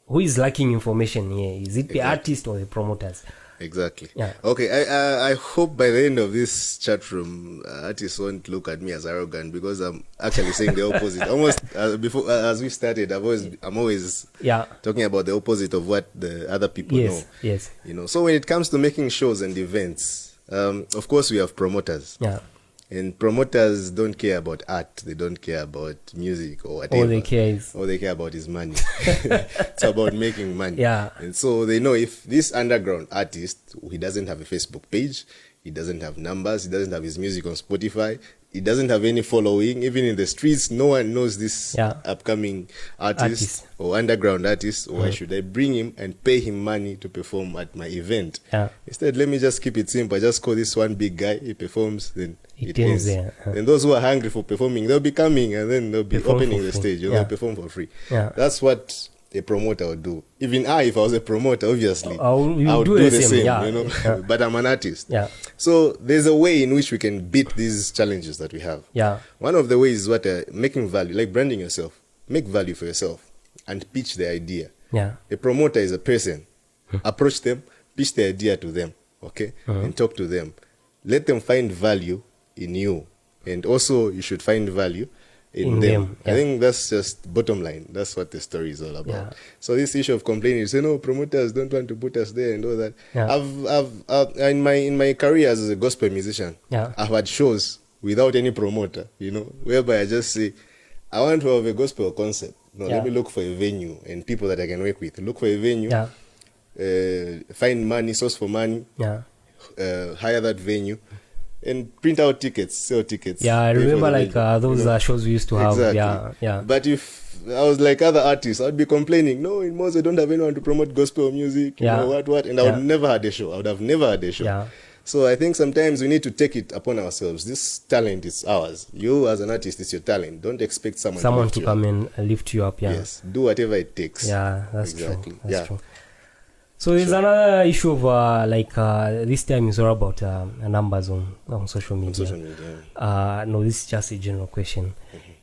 who is lacking information here? Is it the artist or the promoters? Exactly. Yeah. Okay. I hope by the end of this chat room, artists won't look at me as arrogant, because I'm actually saying the opposite. Almost before, as we started, I'm always talking about the opposite of what the other people know. Yes. So when it comes to making shows and events, of course we have promoters. Yeah. And promoters don't care about art. They don't care about music or whatever. All they care about is money. It's about making money. Yeah. And so they know if this underground artist, he doesn't have a Facebook page, he doesn't have numbers, he doesn't have his music on Spotify, he doesn't have any following, even in the streets, no one knows this upcoming artist or underground artist. Why should I bring him and pay him money to perform at my event? Instead, let me just keep it simple. I just call this one big guy, he performs, then it ends. And those who are hungry for performing, they'll be coming and then they'll be opening the stage. They'll perform for free. That's what a promoter would do. Even if I was a promoter, obviously, I would do the same. But I'm an artist. So there's a way in which we can beat these challenges that we have. One of the ways is making value, like branding yourself. Make value for yourself and pitch the idea. A promoter is a person. Approach them, pitch the idea to them, and talk to them. Let them find value in you, and also you should find value in them. I think that's just bottom line. That's what the story is all about. So this issue of complaining, you say no, promoters don't want to put us there and all that. I've in my career as a gospel musician, I've had shows without any promoter, whereby I just say, I want to have a gospel concert. Let me look for a venue and people that I can work with. Look for a venue, find money, source for money, hire that venue, and print out tickets, sell tickets. I remember those shows we used to have. Exactly. But if I was like other artists, I'd be complaining, no, in Mose, I don't have anyone to promote gospel music, and I would never had a show. I would have never had a show. So I think sometimes we need to take it upon ourselves. This talent is ours. You as an artist, it's your talent. Don't expect someone to come and lift you up. Yes, do whatever it takes. That's true. That's true. So there's another issue of this time is all about numbers on social media. No, this is just a general question.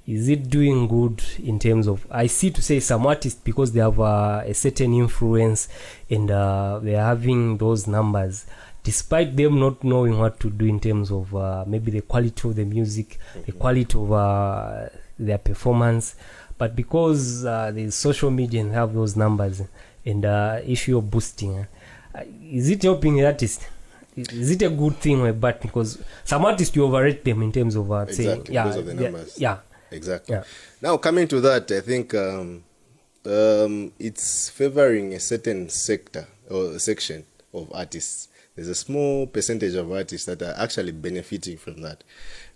Is it doing good in terms of, I see to say some artists, because they have a certain influence and they're having those numbers, despite them not knowing what to do in terms of maybe the quality of the music, the quality of their performance, but because the social media and have those numbers and issue of boosting, is it helping the artist? Is it a good thing or a bad? Because some artists, you overrate them in terms of saying, because of the numbers. Exactly. Yeah. Now coming to that, I think it's favoring a certain sector or section of artists. There's a small percentage of artists that are actually benefiting from that,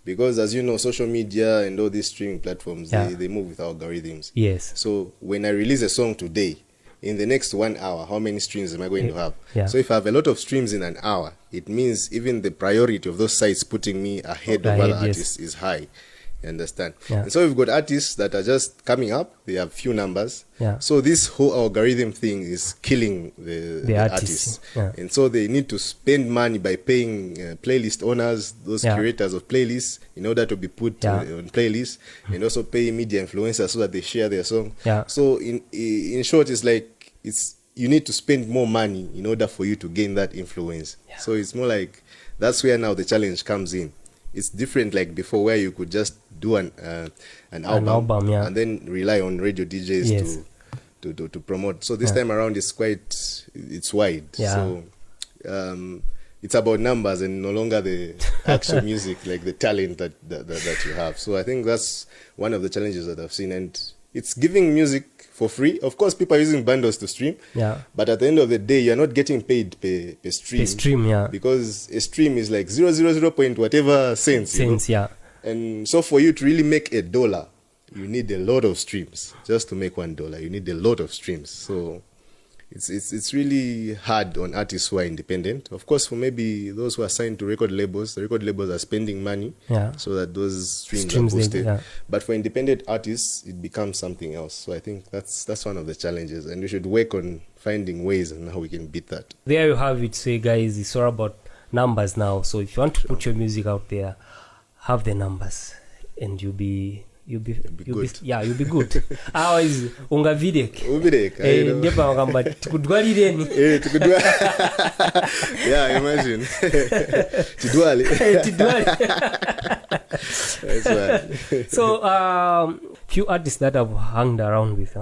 because as you know, social media and all these streaming platforms, they move with algorithms. Yes. So when I release a song today, in the next 1 hour, how many streams am I going to have? So if I have a lot of streams in an hour, it means even the priority of those sites putting me ahead of other artists is high. You understand? And so we've got artists that are just coming up. They have few numbers. So this whole algorithm thing is killing the artists. And so they need to spend money by paying playlist owners, those curators of playlists, in order to be put on playlists, and also pay media influencers so that they share their song. So in short, it's like you need to spend more money in order for you to gain that influence. So it's more like that's where now the challenge comes in. It's different like before, where you could just do an album and then rely on radio DJs to promote. So this time around it's wide. So it's about numbers and no longer the actual music, like the talent that you have. So I think that's one of the challenges that I've seen, and it's giving music for free. Of course, people are using bundles to stream. But at the end of the day, you're not getting paid per stream. Because a stream is like 0.00 point whatever cents. And so for you to really make $1, you need a lot of streams. Just to make $1, you need a lot of streams. So it's really hard on artists who are independent. Of course, for maybe those who are signed to record labels, the record labels are spending money so that those streams are boosted. But for independent artists, it becomes something else. So I think that's one of the challenges, and we should work on finding ways on how we can beat that. There you have it. So guys, it's all about numbers now. So if you want to put your music out there, have the numbers, and you'll be you'll be good. Otherwise ungavideka ndepa wakamba tikudwalireni yeah, imagine tidwali that's right. So few artists that I've hung around with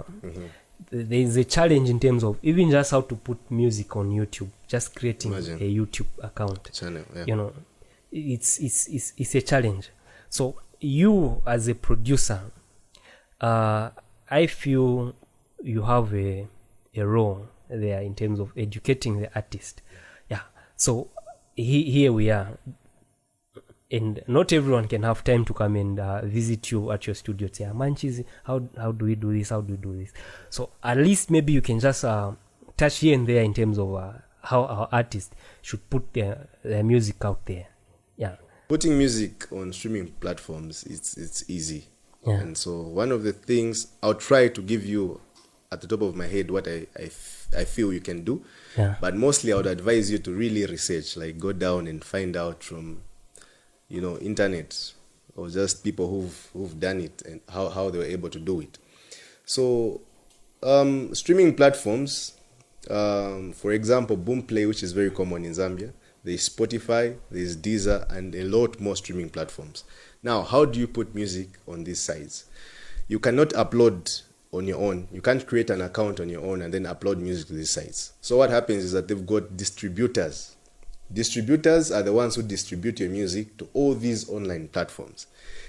there is a challenge in terms of even just how to put music on YouTube, just creating a YouTube account channel, yeah. You know, it's a challenge. So you as a producer, I feel you have a role there in terms of educating the artist. Yeah. So here we are. And not everyone can have time to come and visit you at your studio. Say, Manchis, how do we do this? How do we do this? So at least maybe you can just touch here and there in terms of how our artists should put their music out there. Yeah. Putting music on streaming platforms, it's easy. Yeah. And so one of the things I'll try to give you at the top of my head what I feel you can do. Yeah. But mostly I would advise you to really research, like go down and find out from internet or just people who've done it and how they were able to do it. So streaming platforms, for example, Boomplay, which is very common in Zambia. There's Spotify, there's Deezer, and a lot more streaming platforms. Now, how do you put music on these sites? You cannot upload on your own. You can't create an account on your own and then upload music to these sites. So what happens is that they've got distributors. Distributors are the ones who distribute your music to all these online platforms.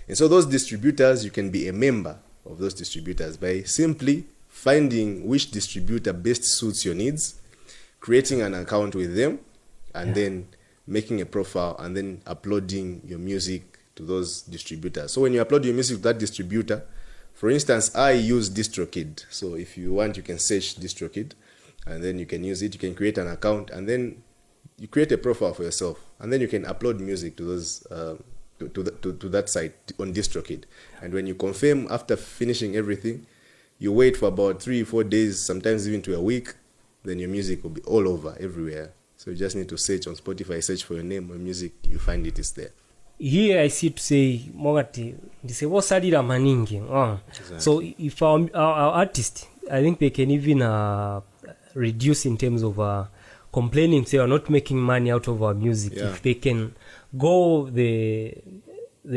And so those distributors, you can be a member of those distributors by simply finding which distributor best suits your needs, creating an account with them, and then making a profile and then uploading your music to those distributors. So when you upload your music to that distributor, for instance, I use DistroKid. So if you want, you can search DistroKid and then you can use it. You can create an account and then you create a profile for yourself, and then you can upload music to those to that site on DistroKid. And when you confirm after finishing everything, you wait for about 3-4 days, sometimes even to a week, then your music will be all over everywhere. So you just need to search on Spotify, search for your name or music, you find it is there. Here I see to say Mogati say what's salira maningi. Exactly. So if our artists, I think they can even reduce in terms of complaining, say, are not making money out of our music. If they can go the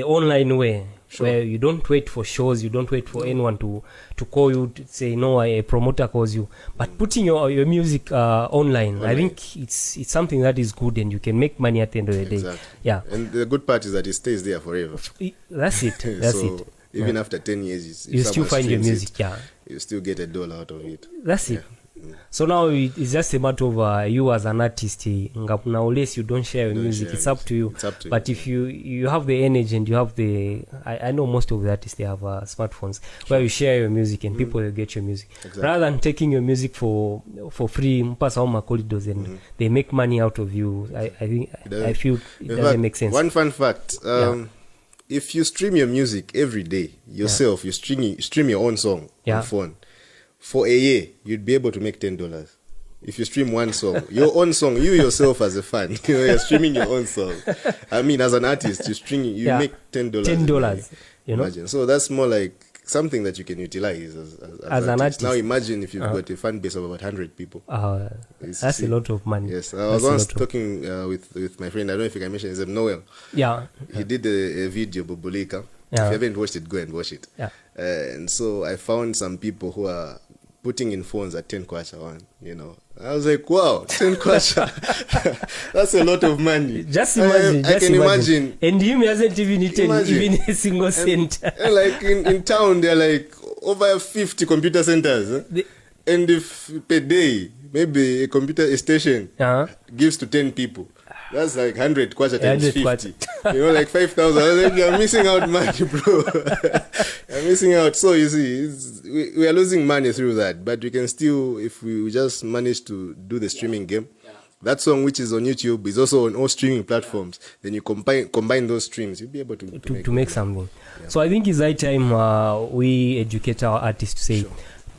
online way, where you don't wait for shows, you don't wait for anyone to call you to say no, a promoter calls you, but putting your music online, I think it's something that is good and you can make money at the end of the day. Yeah. And the good part is that it stays there forever. That's it. That's it. Even after 10 years, you still find your music. You still get $1 out of it. That's it. So now it's just a matter of you as an artist. Nowadays you don't share your music. It's up to you. But if you have the energy and you have I know most of the artists, they have smartphones where you share your music and people will get your music. Exactly. Rather than taking your music for free, corridors and they make money out of you. I feel it doesn't make sense. One fun fact. If you stream your music every day yourself, you stream your own song on phone. For a year, you'd be able to make $10. If you stream one song, your own song, you yourself as a fan, you're streaming your own song. I mean, as an artist, you make $10. $10, Imagine. So that's more like something that you can utilize as an artist. Now imagine if you've got a fan base of about 100 people. That's a lot of money. Yes, I was once talking with my friend, I don't know if you can mention his name, Noel. Yeah. He did a video, Bubulika. If you haven't watched it, go and watch it. Yeah. And so I found some people who are putting in phones at 10 kwacha one, I was like, wow, 10 kwacha. That's a lot of money. Just imagine. I can imagine. And him hasn't even eaten even a single cent. And like in town, there are like over 50 computer centers. And if per day, maybe a station gives to 10 people. That's like 100 kwacha times 50. Like 5,000. You're missing out money, bro. You're missing out. So you see, we are losing money through that. But we can still, if we just manage to do the streaming game, that song which is on YouTube is also on all streaming platforms. Then you combine those streams, you'll be able to make something. Yeah. So I think it's high time we educate our artists to say,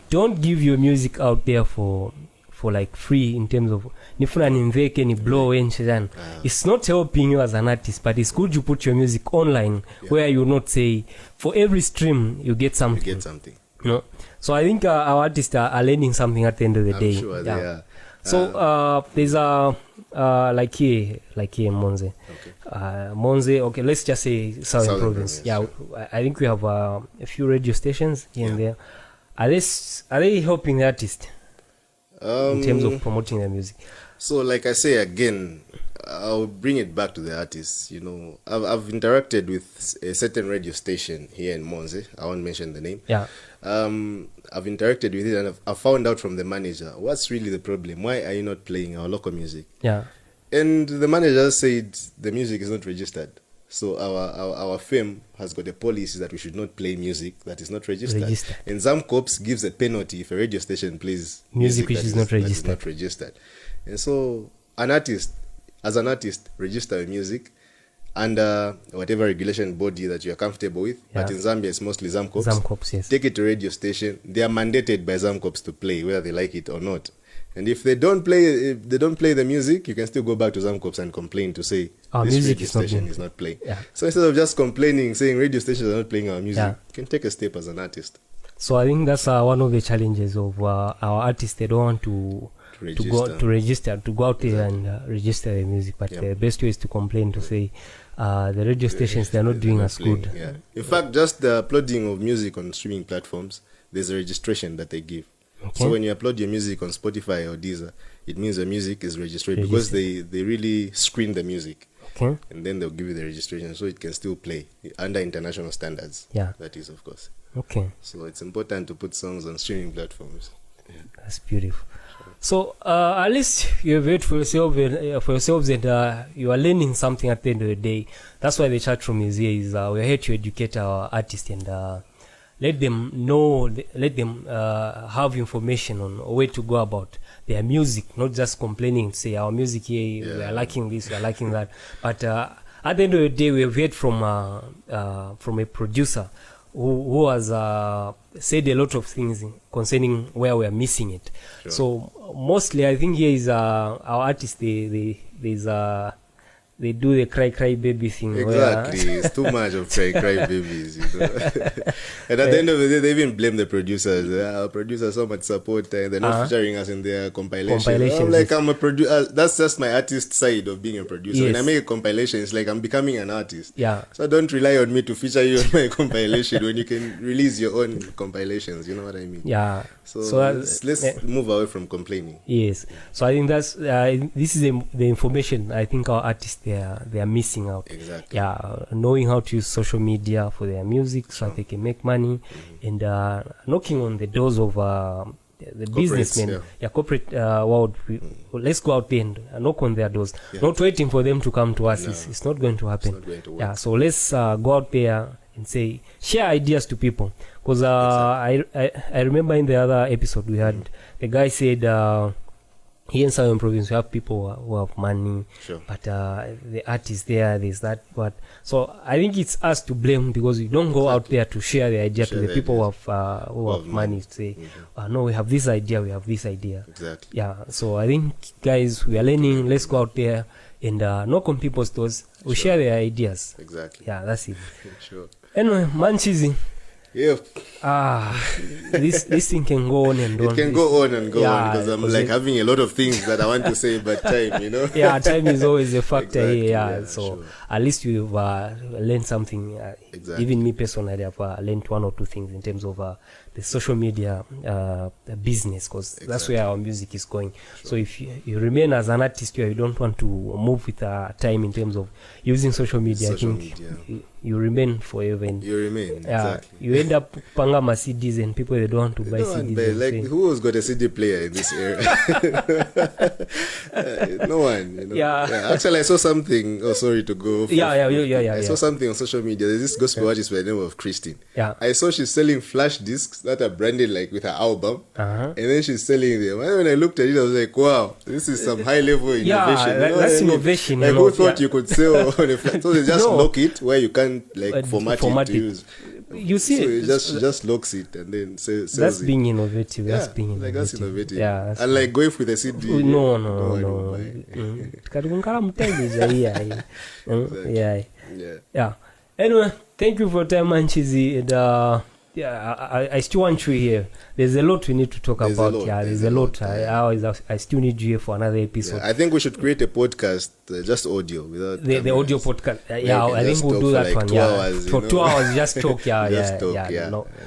don't give your music out there for for like free in terms of nifuna nimveke ni blow enchezana. It's not helping you as an artist, but it's good you put your music online where you not say for every stream you get something. You get something. No. So I think our artists are learning something at the end of the day. I'm sure they are. So there's a like here Monze. Okay. Monze. Okay, let's just say Southern Province. Yeah, sure. I think we have a few radio stations here and there. Are they helping the artist in terms of promoting their music? So, like I say again, I'll bring it back to the artists. You know, I've interacted with a certain radio station here in Monze. I won't mention the name. Yeah. I've interacted with it, and I've found out from the manager what's really the problem. Why are you not playing our local music? Yeah. And the manager said the music is not registered. So our firm has got a policy that we should not play music that is not registered. And Zamcops gives a penalty if a radio station plays music which is not registered. And so as an artist, register your music under whatever regulation body that you are comfortable with. Yeah. But in Zambia, it's mostly Zamcops. Zamcops, yes. Take it to radio station. They are mandated by Zamcops to play, whether they like it or not. And if they don't play the music, you can still go back to Zamcops and complain to say our this music radio station is not playing. Yeah. So instead of just complaining, saying radio stations are not playing our music, you can take a step as an artist. So I think that's one of the challenges of our artists. They don't want to go out there and register their music, but the best way is to complain, to say the radio stations, they're not doing as good. Yeah. In fact, just the uploading of music on streaming platforms, there's a registration that they give. Okay. So when you upload your music on Spotify or Deezer, it means the music is registered because they really screen the music. Okay. And then they'll give you the registration so it can still play under international standards. Yeah. That is, of course. Okay. So it's important to put songs on streaming platforms. Yeah. That's beautiful. So at least you wait for yourselves and you are learning something at the end of the day. That's why the chat room is here. We're here to educate our artists and let them know, let them have information on a way to go about their music, not just complaining, say our music here, we are lacking this, we are lacking that. But at the end of the day, we have heard from a producer who has said a lot of things concerning where we are missing it. Sure. So mostly, I think here is our artists. They do the cry baby thing. Exactly. It's too much of cry babies, you know. And at the end of the day, they even blame the producers. Our producers so much support and they're not featuring us in their compilations. I'm like, I'm a producer. That's just my artist side of being a producer. When I make a compilation, it's like I'm becoming an artist. Yeah. So don't rely on me to feature you on my compilation when you can release your own compilations. You know what I mean? Yeah. So let's move away from complaining. Yes. So I think that's this is the information I think our artists they are missing out. Exactly. Yeah, knowing how to use social media for their music so that they can make money, and knocking on the doors of the businessmen, corporate world. Let's go out there and knock on their doors. Not waiting for them to come to us. No. It's not going to happen. It's not going to work. Yeah. So let's go out there and say, share ideas to people. Because I remember in the other episode we had the guy said here in Southern Province we have people who have money, but the artists there's that. But so I think it's us to blame because we don't go out there to share the idea to the people who have money to say, no, we have this idea, we have this idea. Exactly. Yeah. So I think guys, we are learning. Let's go out there and knock on people's doors. We share their ideas. Exactly. Yeah, that's it. Sure. Anyway, Manchizi. Yep. This thing can go on and on. It can go on and go on because I'm like having a lot of things that I want to say, but time, you know. Yeah, time is always a factor exactly, here. Yeah, so at least you've learned something. Exactly. Even me personally, I've learned one or two things in terms of the social media business, because that's where our music is going. So if you remain as an artist, you don't want to move with time in terms of using social media. I think you remain forever. And you remain. Exactly. You end up pangama CDs and people they don't want to buy CDs. Like who's got a CD player in this area? No one. You know? Yeah. Actually, I saw something. Oh, sorry to go. I saw something on social media. There's this gospel artist by the name of Christine. Yeah. I saw she's selling flash discs that are branded like with her album, and then she's selling them. And when I looked at it, I was like, "Wow, this is some high level innovation." Yeah, that's innovation. Like who thought you could sell on a flash? So they just lock it where you can't like format it to use. You see, so he just locks it and then sells that's it. Being innovative. Yeah, that's being innovative. That's innovative. Yeah, and like going with the CD. No. Yeah. Anyway, thank you for your time, Manchizi. And I still want you here. There's a lot we need to talk about. There's a lot. I still need you here for another episode. I think we should create a podcast, just audio, without the audio podcast. I think we'll do that one. 2 hours, for 2 hours, just talk.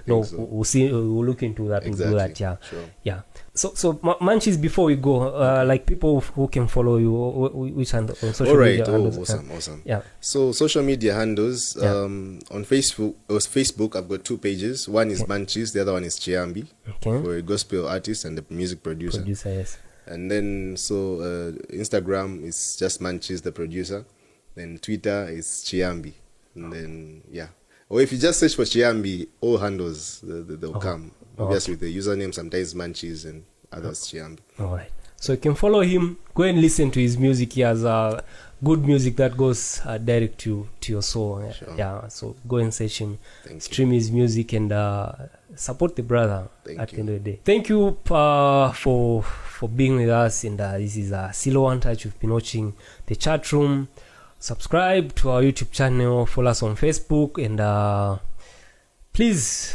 We'll see. We'll look into that. Exactly. We'll do that. Sure. Yeah. So Manchiz, before we go, like people who can follow you, which on social media handles? Awesome. Yeah. So social media handles, on Facebook, I've got 2 pages. One is Manchiz, the other one is Chiambi, for a gospel artist and a music producer. Yes. And then Instagram is just Manchiz, the producer. Then Twitter is Chiambi. And then or if you just search for Chiambi, all handles they'll come. Obviously, with the username, sometimes Manchiz and others Chiambi. All right. So you can follow him. Go and listen to his music. He has good music that goes direct to your soul. Sure. Yeah. So go and search him, stream his music, and support the brother at the end of the day. Thank you for being with us. And this is Silo One Touch. You've been watching the chat room. Subscribe to our YouTube channel. Follow us on Facebook, and please,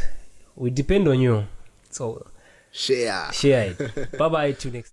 we depend on you. So share it. Bye bye. Till next time.